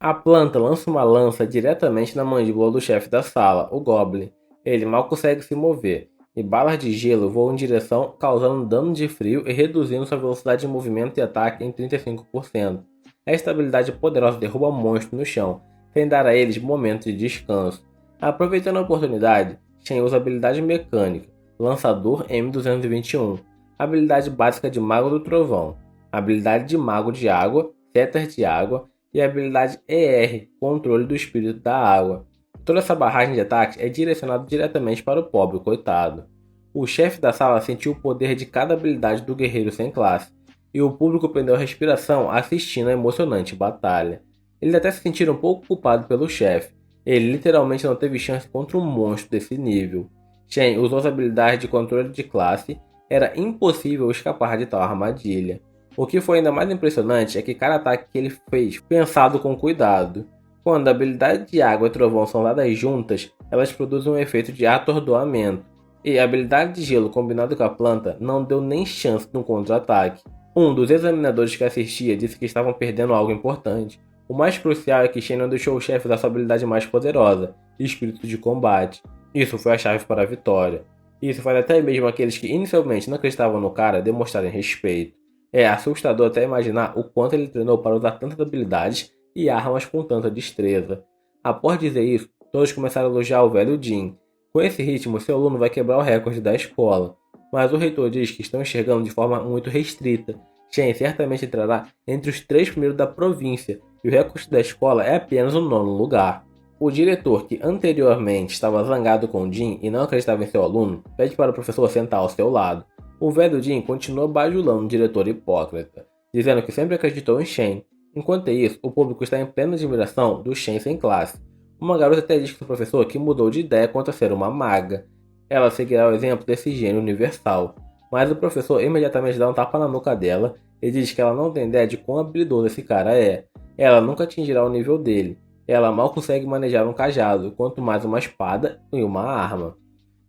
A planta lança uma lança diretamente na mandíbula do chefe da sala, o Goblin. Ele mal consegue se mover, e balas de gelo voam em direção, causando dano de frio e reduzindo sua velocidade de movimento e ataque em 35%. Esta habilidade poderosa derruba monstros no chão, sem dar a eles momentos de descanso. Aproveitando a oportunidade, Shen usa a habilidade mecânica, Lançador M221, habilidade básica de Mago do Trovão, habilidade de Mago de Água, Setas de Água e a habilidade ER, Controle do Espírito da Água. Toda essa barragem de ataques é direcionada diretamente para o pobre coitado. O chefe da sala sentiu o poder de cada habilidade do guerreiro sem classe, e o público prendeu a respiração assistindo a emocionante batalha. Eles até se sentiram um pouco culpados pelo chefe. Ele literalmente não teve chance contra um monstro desse nível. Shen usou as habilidades de controle de classe, era impossível escapar de tal armadilha. O que foi ainda mais impressionante é que cada ataque que ele fez foi pensado com cuidado. Quando a habilidade de água e trovão são dadas juntas, elas produzem um efeito de atordoamento, e a habilidade de gelo combinado com a planta não deu nem chance de um contra-ataque. Um dos examinadores que assistia disse que estavam perdendo algo importante. O mais crucial é que Shen não deixou o chefe usar sua habilidade mais poderosa, Espírito de Combate. Isso foi a chave para a vitória. Isso faz até mesmo aqueles que inicialmente não acreditavam no cara demonstrarem respeito. É assustador até imaginar o quanto ele treinou para usar tantas habilidades e armas com tanta destreza. Após dizer isso, todos começaram a elogiar o velho Jin. Com esse ritmo, seu aluno vai quebrar o recorde da escola. Mas o reitor diz que estão enxergando de forma muito restrita. Shen certamente entrará entre os 3 primeiros da província, e o recorde da escola é apenas o 9º lugar. O diretor, que anteriormente estava zangado com Jin e não acreditava em seu aluno, pede para o professor sentar ao seu lado. O velho Jin continua bajulando o diretor hipócrita, dizendo que sempre acreditou em Shen. Enquanto isso, o público está em plena admiração do Shen sem classe. Uma garota até diz que o professor que mudou de ideia quanto a ser uma maga. Ela seguirá o exemplo desse gênio universal, mas o professor imediatamente dá um tapa na nuca dela e diz que ela não tem ideia de quão habilidoso esse cara é. Ela nunca atingirá o nível dele. Ela mal consegue manejar um cajado, quanto mais uma espada e uma arma.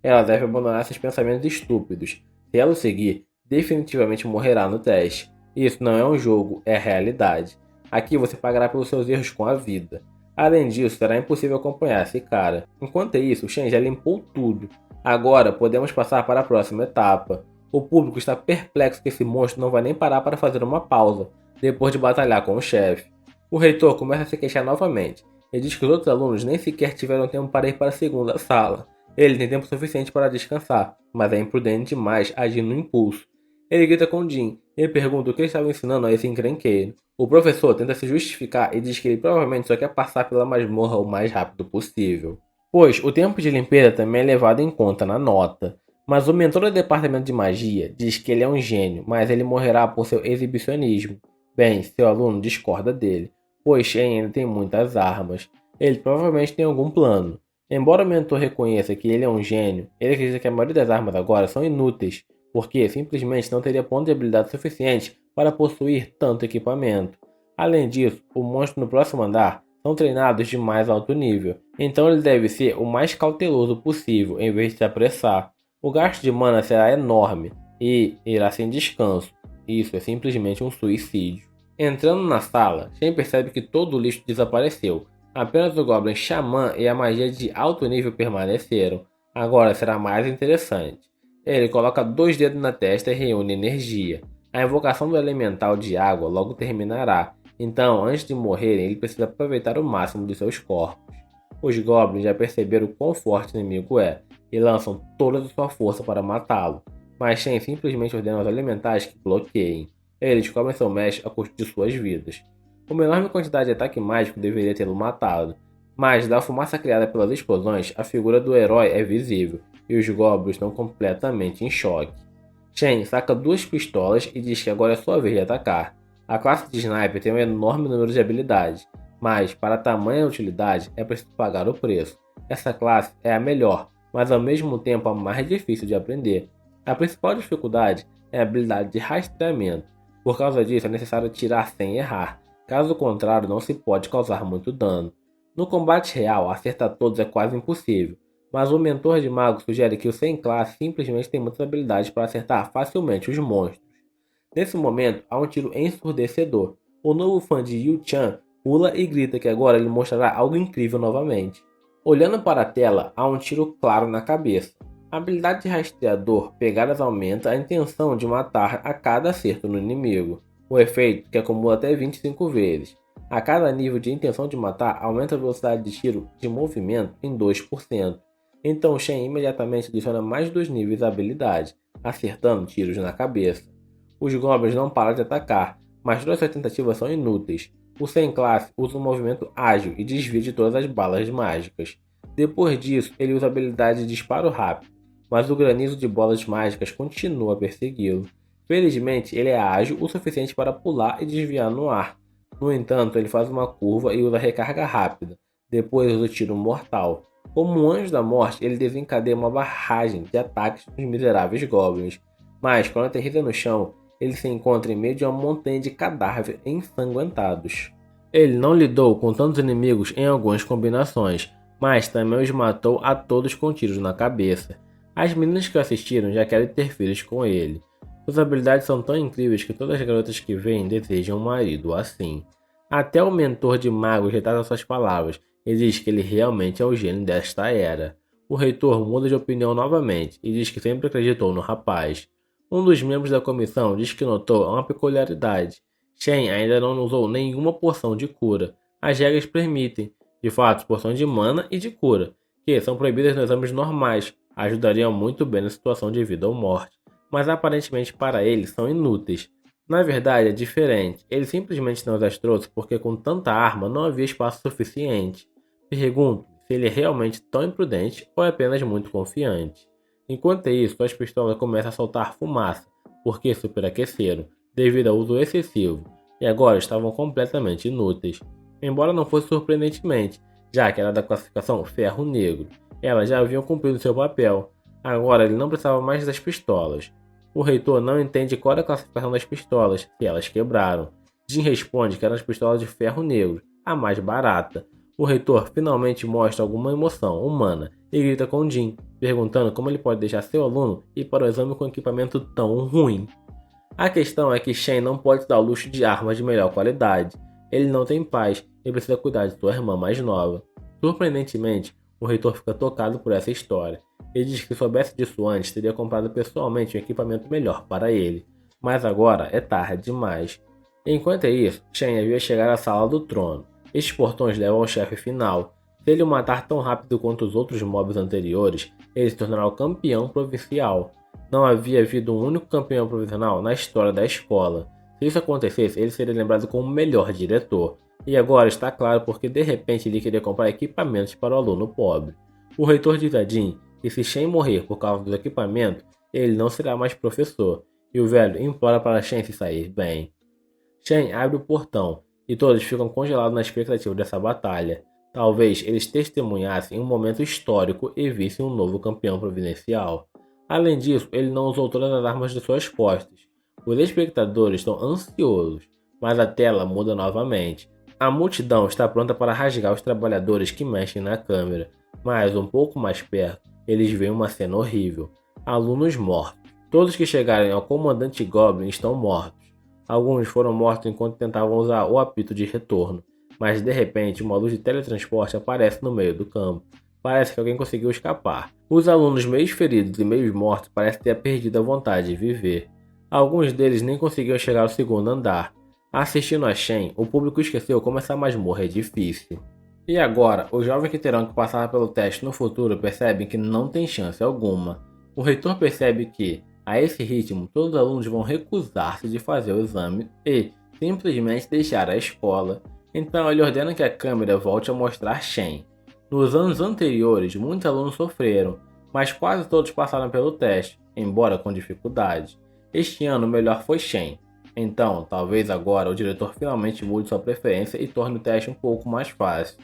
Ela deve abandonar esses pensamentos estúpidos. Se ela o seguir, definitivamente morrerá no teste. Isso não é um jogo, é a realidade. Aqui você pagará pelos seus erros com a vida. Além disso, será impossível acompanhar esse cara. Enquanto isso, o Shen já limpou tudo. Agora podemos passar para a próxima etapa. O público está perplexo que esse monstro não vai nem parar para fazer uma pausa, depois de batalhar com o chefe. O reitor começa a se queixar novamente, e diz que os outros alunos nem sequer tiveram tempo para ir para a segunda sala. Ele tem tempo suficiente para descansar, mas é imprudente demais agir no impulso. Ele grita com Jin e pergunta o que ele estava ensinando a esse encrenqueiro. O professor tenta se justificar e diz que ele provavelmente só quer passar pela masmorra o mais rápido possível, pois o tempo de limpeza também é levado em conta na nota. Mas o mentor do departamento de magia diz que ele é um gênio, mas ele morrerá por seu exibicionismo. Bem, seu aluno discorda dele, pois Shen ainda tem muitas armas. Ele provavelmente tem algum plano. Embora o mentor reconheça que ele é um gênio, ele acredita que a maioria das armas agora são inúteis, porque simplesmente não teria ponto de habilidade suficiente para possuir tanto equipamento. Além disso, o monstro no próximo andar são treinados de mais alto nível, então ele deve ser o mais cauteloso possível em vez de se apressar. O gasto de mana será enorme e irá sem descanso. Isso é simplesmente um suicídio. Entrando na sala, Shen percebe que todo o lixo desapareceu. Apenas o Goblin Xamã e a magia de alto nível permaneceram. Agora será mais interessante. Ele coloca 2 dedos na testa e reúne energia. A invocação do elemental de água logo terminará, então antes de morrerem ele precisa aproveitar o máximo de seus corpos. Os Goblins já perceberam o quão forte o inimigo é e lançam toda a sua força para matá-lo, mas Shen simplesmente ordena aos elementais que bloqueiem. Eles cobrem seu mestre a custo de suas vidas. Uma enorme quantidade de ataque mágico deveria tê-lo matado, mas da fumaça criada pelas explosões, a figura do herói é visível, e os Goblins estão completamente em choque. Shen saca 2 pistolas e diz que agora é sua vez de atacar. A classe de Sniper tem um enorme número de habilidades, mas para tamanha utilidade é preciso pagar o preço. Essa classe é a melhor, mas ao mesmo tempo a mais difícil de aprender. A principal dificuldade é a habilidade de rastreamento. Por causa disso é necessário atirar sem errar, caso contrário não se pode causar muito dano. No combate real, acertar todos é quase impossível, mas o mentor de mago sugere que o sem classe simplesmente tem muitas habilidades para acertar facilmente os monstros. Nesse momento, há um tiro ensurdecedor. O novo fã de Yu Chan pula e grita que agora ele mostrará algo incrível novamente. Olhando para a tela, há um tiro claro na cabeça. A habilidade de rastreador pegadas aumenta a intenção de matar a cada acerto no inimigo. O efeito, que acumula até 25 vezes. A cada nível de intenção de matar, aumenta a velocidade de tiro de movimento em 2%. Então Shen imediatamente adiciona mais 2 níveis à habilidade, acertando tiros na cabeça. Os goblins não param de atacar, mas todas as tentativas são inúteis. O sem classe usa um movimento ágil e desvia de todas as balas mágicas. Depois disso, ele usa a habilidade de disparo rápido, mas o granizo de bolas mágicas continua a persegui-lo. Felizmente, ele é ágil o suficiente para pular e desviar no ar. No entanto, ele faz uma curva e usa recarga rápida, depois usa o tiro mortal. Como um anjo da morte, ele desencadeia uma barragem de ataques dos miseráveis goblins. Mas, quando aterriza no chão, ele se encontra em meio de uma montanha de cadáveres ensanguentados. Ele não lidou com tantos inimigos em algumas combinações, mas também os matou a todos com tiros na cabeça. As meninas que o assistiram já querem ter filhos com ele. Suas habilidades são tão incríveis que todas as garotas que veem desejam um marido assim. Até o mentor de magos retrata suas palavras e diz que ele realmente é o gênio desta era. O reitor muda de opinião novamente e diz que sempre acreditou no rapaz. Um dos membros da comissão diz que notou uma peculiaridade. Shen ainda não usou nenhuma poção de cura. As regras permitem, de fato, poções de mana e de cura, que são proibidas nos exames normais, ajudariam muito bem na situação de vida ou morte, mas aparentemente para ele são inúteis. Na verdade é diferente, ele simplesmente não as trouxe porque com tanta arma não havia espaço suficiente. Pergunto se ele é realmente tão imprudente ou é apenas muito confiante. Enquanto isso, as pistolas começam a soltar fumaça, porque superaqueceram, devido ao uso excessivo, e agora estavam completamente inúteis. Embora não fosse surpreendentemente, já que era da classificação Ferro Negro, elas já haviam cumprido seu papel. Agora ele não precisava mais das pistolas. O reitor não entende qual é a classificação das pistolas, se elas quebraram. Jin responde que eram as pistolas de ferro negro, a mais barata. O reitor finalmente mostra alguma emoção humana e grita com Jin, perguntando como ele pode deixar seu aluno ir para o exame com equipamento tão ruim. A questão é que Shen não pode se dar o luxo de armas de melhor qualidade. Ele não tem paz e precisa cuidar de sua irmã mais nova. Surpreendentemente, o reitor fica tocado por essa história. Ele diz que se soubesse disso antes, teria comprado pessoalmente um equipamento melhor para ele. Mas agora é tarde demais. Enquanto isso, Shen havia chegado à sala do trono. Estes portões levam ao chefe final. Se ele o matar tão rápido quanto os outros mobs anteriores, ele se tornará o campeão provincial. Não havia havido um único campeão provincial na história da escola. Se isso acontecesse, ele seria lembrado como o melhor diretor. E agora está claro porque de repente ele queria comprar equipamentos para o aluno pobre. O reitor diz a Jin que se Shen morrer por causa do equipamento, ele não será mais professor, e o velho implora para Shen se sair bem. Shen abre o portão, e todos ficam congelados na expectativa dessa batalha. Talvez eles testemunhassem um momento histórico e vissem um novo campeão providencial. Além disso, ele não usou todas as armas de suas costas. Os espectadores estão ansiosos, mas a tela muda novamente. A multidão está pronta para rasgar os trabalhadores que mexem na câmera, mas um pouco mais perto, eles veem uma cena horrível. Alunos mortos. Todos que chegarem ao comandante Goblin estão mortos. Alguns foram mortos enquanto tentavam usar o apito de retorno, mas de repente uma luz de teletransporte aparece no meio do campo. Parece que alguém conseguiu escapar. Os alunos meio feridos e meio mortos parecem ter perdido a vontade de viver. Alguns deles nem conseguiam chegar ao segundo andar. Assistindo a Shen, o público esqueceu como essa masmorra é difícil. E agora, os jovens que terão que passar pelo teste no futuro percebem que não tem chance alguma. O reitor percebe que, a esse ritmo, todos os alunos vão recusar-se de fazer o exame e simplesmente deixar a escola. Então ele ordena que a câmera volte a mostrar Shen. Nos anos anteriores, muitos alunos sofreram, mas quase todos passaram pelo teste, embora com dificuldade. Este ano o melhor foi Shen. Então, talvez agora o diretor finalmente mude sua preferência e torne o teste um pouco mais fácil.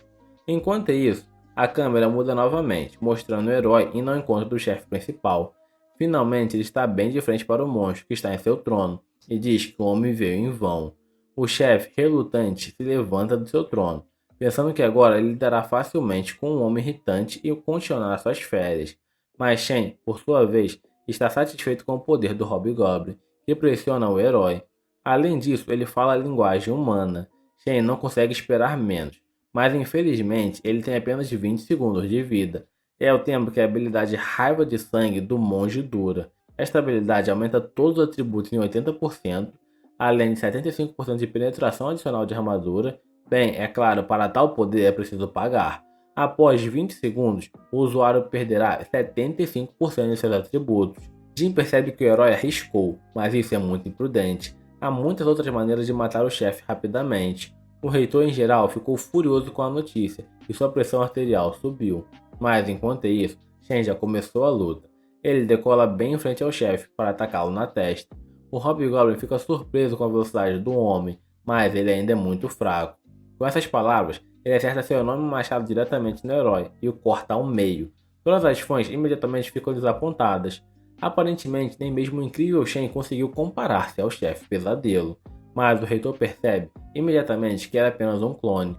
Enquanto isso, a câmera muda novamente, mostrando o herói indo ao encontro do chefe principal. Finalmente ele está bem de frente para o monstro que está em seu trono, e diz que o homem veio em vão. O chefe, relutante, se levanta do seu trono, pensando que agora ele lidará facilmente com um homem irritante e continuará suas férias. Mas Shen, por sua vez, está satisfeito com o poder do Hobgoblin, que pressiona o herói. Além disso, ele fala a linguagem humana. Shen não consegue esperar menos, mas infelizmente ele tem apenas 20 segundos de vida. É o tempo que a habilidade Raiva de Sangue do monge dura. Esta habilidade aumenta todos os atributos em 80%, além de 75% de penetração adicional de armadura. Bem, é claro, para tal poder é preciso pagar. Após 20 segundos, o usuário perderá 75% de seus atributos. Jin percebe que o herói arriscou, mas isso é muito imprudente. Há muitas outras maneiras de matar o chefe rapidamente. O reitor em geral ficou furioso com a notícia e sua pressão arterial subiu. Mas enquanto isso, Shen já começou a luta. Ele decola bem em frente ao chefe para atacá-lo na testa. O Hobgoblin fica surpreso com a velocidade do homem, mas ele ainda é muito fraco. Com essas palavras, ele acerta seu enorme machado diretamente no herói e o corta ao meio. Todas as fãs imediatamente ficam desapontadas. Aparentemente, nem mesmo o incrível Shen conseguiu comparar-se ao chefe pesadelo, mas o reitor percebe imediatamente que era apenas um clone.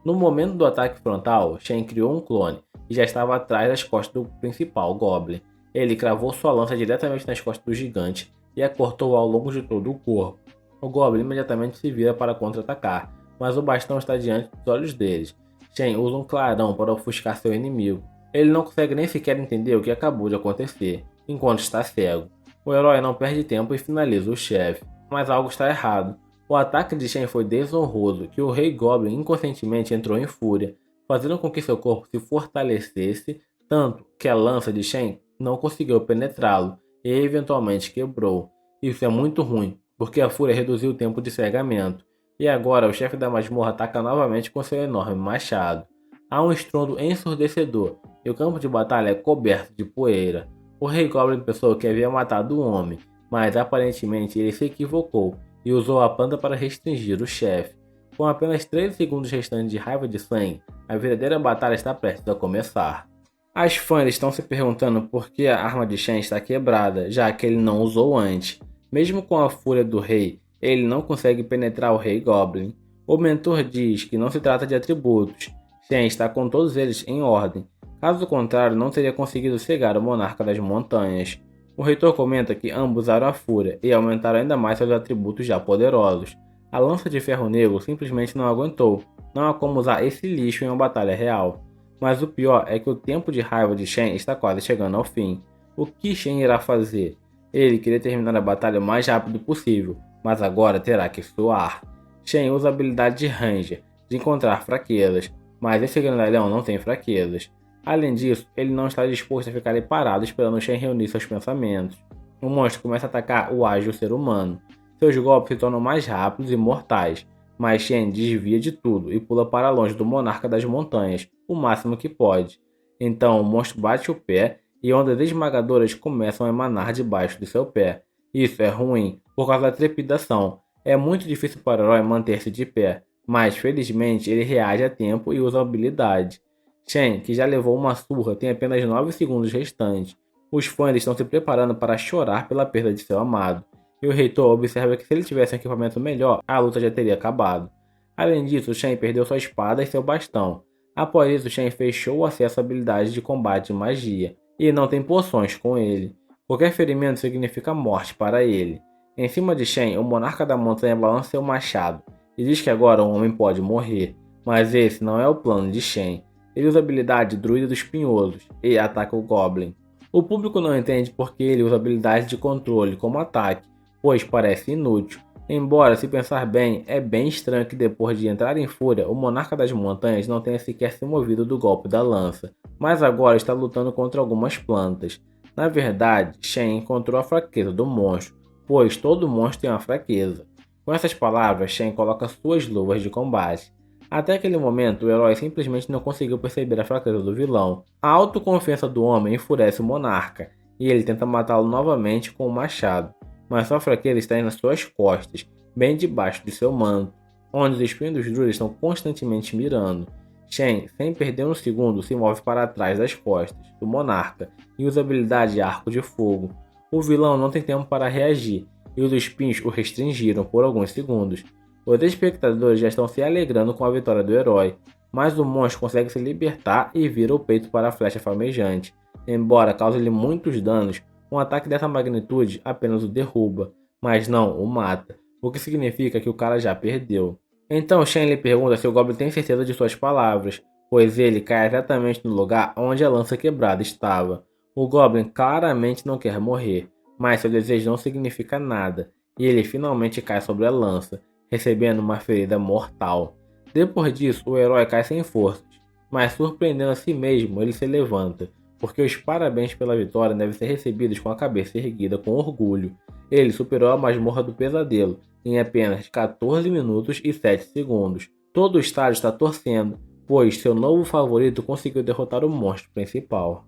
No momento do ataque frontal, Shen criou um clone e já estava atrás das costas do principal Goblin. Ele cravou sua lança diretamente nas costas do gigante e a cortou ao longo de todo o corpo. O Goblin imediatamente se vira para contra-atacar, mas o bastão está diante dos olhos deles. Shen usa um clarão para ofuscar seu inimigo. Ele não consegue nem sequer entender o que acabou de acontecer, enquanto está cego. O herói não perde tempo e finaliza o chefe, mas algo está errado. O ataque de Shen foi desonroso que o Rei Goblin inconscientemente entrou em fúria, fazendo com que seu corpo se fortalecesse tanto que a lança de Shen não conseguiu penetrá-lo e eventualmente quebrou. Isso é muito ruim, porque a fúria reduziu o tempo de cegamento, e agora o chefe da masmorra ataca novamente com seu enorme machado. Há um estrondo ensurdecedor e o campo de batalha é coberto de poeira. O Rei Goblin pensou que havia matado o homem, mas aparentemente ele se equivocou e usou a planta para restringir o chefe. Com apenas 13 segundos restantes de raiva de sangue, a verdadeira batalha está prestes a começar. As fãs estão se perguntando por que a arma de Shen está quebrada, já que ele não usou antes. Mesmo com a fúria do rei, ele não consegue penetrar o Rei Goblin. O mentor diz que não se trata de atributos. Shen está com todos eles em ordem. Caso contrário, não teria conseguido cegar o monarca das montanhas. O reitor comenta que ambos usaram a fúria e aumentaram ainda mais seus atributos já poderosos. A lança de ferro negro simplesmente não aguentou. Não há como usar esse lixo em uma batalha real. Mas o pior é que o tempo de raiva de Shen está quase chegando ao fim. O que Shen irá fazer? Ele queria terminar a batalha o mais rápido possível, mas agora terá que suar. Shen usa a habilidade de Ranger, de encontrar fraquezas, mas esse grandalhão não tem fraquezas. Além disso, ele não está disposto a ficar ali parado esperando Shen reunir seus pensamentos. O monstro começa a atacar o ágil ser humano. Seus golpes se tornam mais rápidos e mortais, mas Shen desvia de tudo e pula para longe do monarca das montanhas, o máximo que pode. Então o monstro bate o pé e ondas esmagadoras começam a emanar debaixo de seu pé. Isso é ruim, por causa da trepidação. É muito difícil para o herói manter-se de pé, mas felizmente ele reage a tempo e usa a habilidade. Shen, que já levou uma surra, tem apenas 9 segundos restantes. Os fãs estão se preparando para chorar pela perda de seu amado, e o reitor observa que se ele tivesse um equipamento melhor, a luta já teria acabado. Além disso, Shen perdeu sua espada e seu bastão. Após isso, Shen fechou o acesso à habilidade de combate e magia, e não tem poções com ele. Qualquer ferimento significa morte para ele. Em cima de Shen, o monarca da montanha balança seu machado, e diz que agora um homem pode morrer, mas esse não é o plano de Shen. Ele usa a habilidade Druida dos Pinhosos e ataca o Goblin. O público não entende porque ele usa a habilidade de controle como ataque, pois parece inútil. Embora, se pensar bem, é bem estranho que depois de entrar em fúria, o Monarca das Montanhas não tenha sequer se movido do golpe da lança, mas agora está lutando contra algumas plantas. Na verdade, Shen encontrou a fraqueza do monstro, pois todo monstro tem uma fraqueza. Com essas palavras, Shen coloca suas luvas de combate. Até aquele momento, o herói simplesmente não conseguiu perceber a fraqueza do vilão. A autoconfiança do homem enfurece o monarca, e ele tenta matá-lo novamente com o machado, mas sua fraqueza está nas suas costas, bem debaixo de seu manto, onde os espinhos dos druidas estão constantemente mirando. Shen, sem perder um segundo, se move para trás das costas do monarca e usa a habilidade Arco de Fogo. O vilão não tem tempo para reagir, e os espinhos o restringiram por alguns segundos. Os espectadores já estão se alegrando com a vitória do herói, mas o monstro consegue se libertar e vira o peito para a flecha flamejante. Embora cause-lhe muitos danos, um ataque dessa magnitude apenas o derruba, mas não o mata, o que significa que o cara já perdeu. Então Shen lhe pergunta se o Goblin tem certeza de suas palavras, pois ele cai exatamente no lugar onde a lança quebrada estava. O Goblin claramente não quer morrer, mas seu desejo não significa nada, e ele finalmente cai sobre a lança, recebendo uma ferida mortal. Depois disso, o herói cai sem forças, mas surpreendendo a si mesmo, ele se levanta, porque os parabéns pela vitória devem ser recebidos com a cabeça erguida com orgulho. Ele superou a masmorra do pesadelo em apenas 14 minutos e 7 segundos. Todo o estádio está torcendo, pois seu novo favorito conseguiu derrotar o monstro principal.